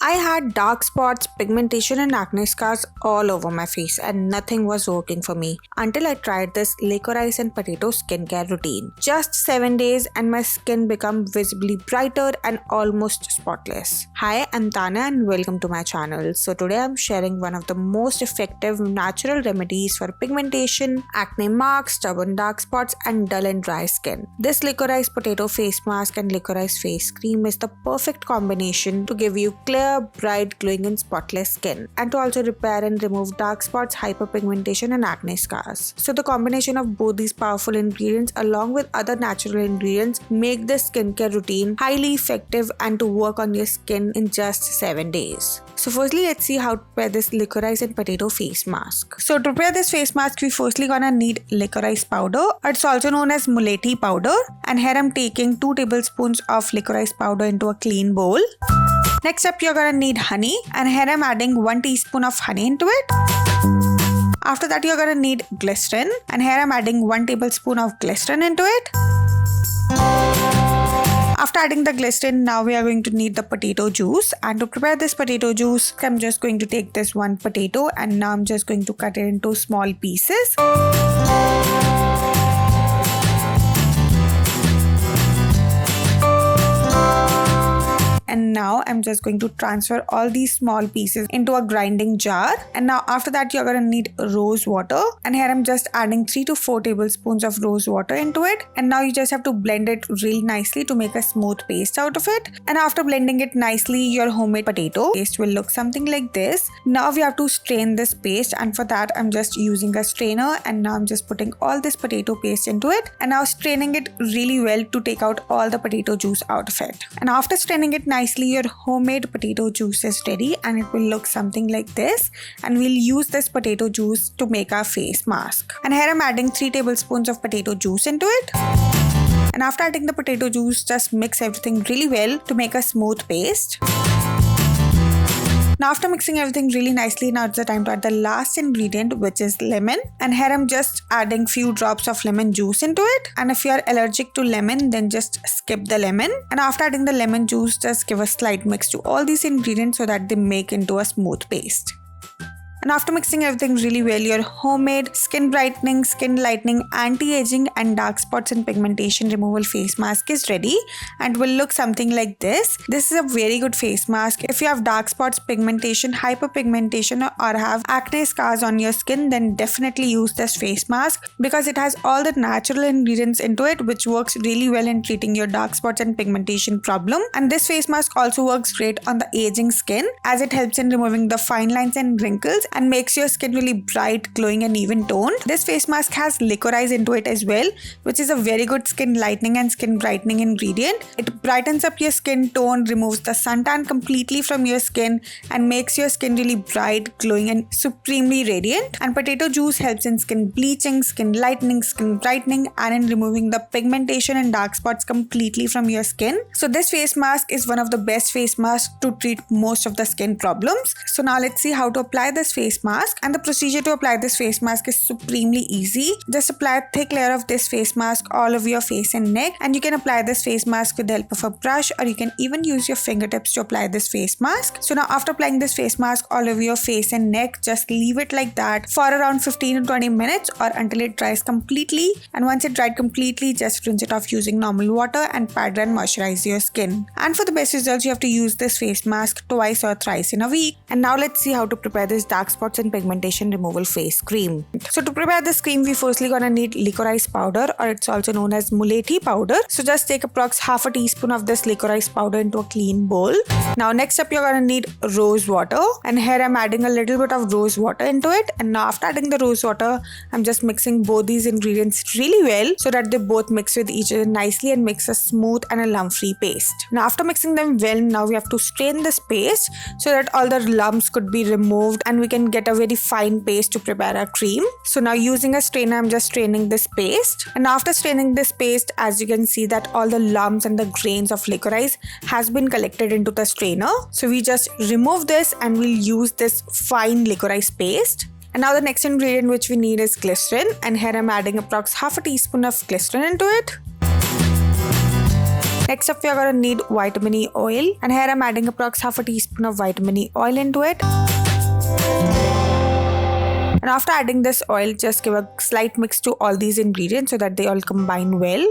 I had dark spots, pigmentation and acne scars all over my face and nothing was working for me until I tried this licorice and potato skincare routine. Just 7 days and my skin became visibly brighter and almost spotless. Hi, I'm Tanya and welcome to my channel. So today I'm sharing one of the most effective natural remedies for pigmentation, acne marks, stubborn dark spots and dull and dry skin. This licorice potato face mask and licorice face cream is the perfect combination to give you clear, bright, glowing and spotless skin, and to also repair and remove dark spots, hyperpigmentation and acne scars. So the combination of both these powerful ingredients along with other natural ingredients make this skincare routine highly effective and to work on your skin in just 7 days. So firstly, let's see how to prepare this licorice and potato face mask. So to prepare this face mask, we firstly gonna need licorice powder. It's also known as Mulethi powder, and here I'm taking 2 tablespoons of licorice powder into a clean bowl. Next up, you're gonna need honey, and here I'm adding 1 teaspoon of honey into it. After that, you're gonna need glycerin, and here I'm adding 1 tablespoon of glycerin into it. After adding the glycerin, now we are going to need the potato juice, and to prepare this potato juice, I'm just going to take this one potato and now I'm just going to cut it into small pieces. And now I'm just going to transfer all these small pieces into a grinding jar. And now after that, you're going to need rose water. And here I'm just adding 3 to 4 tablespoons of rose water into it. And now you just have to blend it really nicely to make a smooth paste out of it. And after blending it nicely, your homemade potato paste will look something like this. Now we have to strain this paste, and for that I'm just using a strainer, and now I'm just putting all this potato paste into it and now straining it really well to take out all the potato juice out of it. And after straining it nicely, your homemade potato juice is ready and it will look something like this, and we'll use this potato juice to make our face mask. And here I'm adding 3 tablespoons of potato juice into it. And after adding the potato juice, just mix everything really well to make a smooth paste. Now after mixing everything really nicely, now it's the time to add the last ingredient, which is lemon. And here I'm just adding few drops of lemon juice into it. And if you are allergic to lemon, then just skip the lemon. And after adding the lemon juice, just give a slight mix to all these ingredients so that they make into a smooth paste. And after mixing everything really well, your homemade skin brightening, skin lightening, anti-aging and dark spots and pigmentation removal face mask is ready and will look something like this. This is a very good face mask. If you have dark spots, pigmentation, hyperpigmentation or have acne scars on your skin, then definitely use this face mask because it has all the natural ingredients into it which works really well in treating your dark spots and pigmentation problem. And this face mask also works great on the aging skin as it helps in removing the fine lines and wrinkles and makes your skin really bright, glowing and even toned. This face mask has licorice into it as well, which is a very good skin lightening and skin brightening ingredient. It brightens up your skin tone, removes the suntan completely from your skin and makes your skin really bright, glowing and supremely radiant. And potato juice helps in skin bleaching, skin lightening, skin brightening and in removing the pigmentation and dark spots completely from your skin. So this face mask is one of the best face masks to treat most of the skin problems. So now let's see how to apply this face mask, and the procedure to apply this face mask is supremely easy. Just apply a thick layer of this face mask all over your face and neck, and you can apply this face mask with the help of a brush, or you can even use your fingertips to apply this face mask. So now after applying this face mask all over your face and neck, just leave it like that for around 15 to 20 minutes or until it dries completely. And once it dried completely, just rinse it off using normal water and pat and moisturize your skin. And for the best results, you have to use this face mask twice or thrice in a week. And now let's see how to prepare this dark spots and pigmentation removal face cream. So to prepare this cream, we firstly gonna need licorice powder, or it's also known as Mulethi powder. So just take approx half a teaspoon of this licorice powder into a clean bowl. Now next up, you're gonna need rose water, and here I'm adding a little bit of rose water into it. And now after adding the rose water, I'm just mixing both these ingredients really well so that they both mix with each other nicely and makes a smooth and a lump-free paste. Now after mixing them well, now we have to strain this paste so that all the lumps could be removed and we can get a very fine paste to prepare a cream. So now using a strainer, I'm just straining this paste. And after straining this paste, as you can see that all the lumps and the grains of licorice has been collected into the strainer. So we just remove this and we'll use this fine licorice paste. And now the next ingredient which we need is glycerin, and here I'm adding approx half a teaspoon of glycerin into it. Next up, we are going to need vitamin E oil, and here I'm adding approx half a teaspoon of vitamin E oil into it. And after adding this oil, just give a slight mix to all these ingredients so that they all combine well.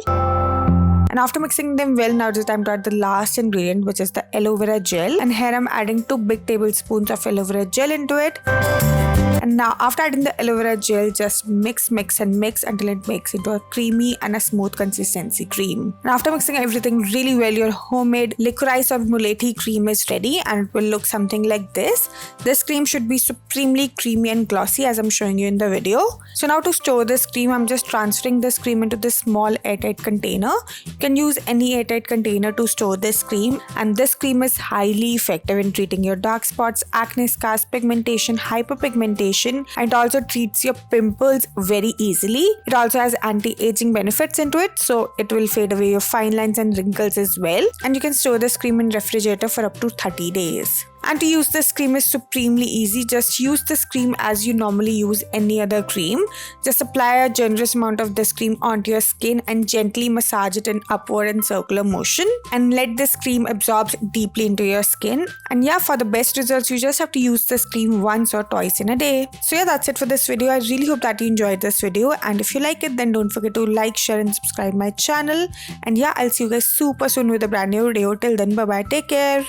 And after mixing them well, now it's time to add the last ingredient, which is the aloe vera gel. And here I'm adding 2 big tablespoons of aloe vera gel into it. And now after adding the aloe vera gel, just mix until it makes into a creamy and a smooth consistency cream. And after mixing everything really well, your homemade licorice or Mulethi cream is ready, and it will look something like this. This cream should be supremely creamy and glossy as I'm showing you in the video. So now to store this cream, I'm just transferring this cream into this small airtight container. You can use any airtight container to store this cream, and this cream is highly effective in treating your dark spots, acne scars, pigmentation, hyperpigmentation, and it also treats your pimples very easily. It also has anti-aging benefits into it, so it will fade away your fine lines and wrinkles as well. And you can store this cream in refrigerator for up to 30 days. And to use this cream is supremely easy. Just use this cream as you normally use any other cream. Just apply a generous amount of this cream onto your skin and gently massage it in upward and circular motion, and let this cream absorb deeply into your skin. And yeah, for the best results, you just have to use this cream once or twice in a day. So yeah, that's it for this video. I really hope that you enjoyed this video, and if you like it, then don't forget to like, share and subscribe my channel. And yeah, I'll see you guys super soon with a brand new video. Till then, bye bye, take care.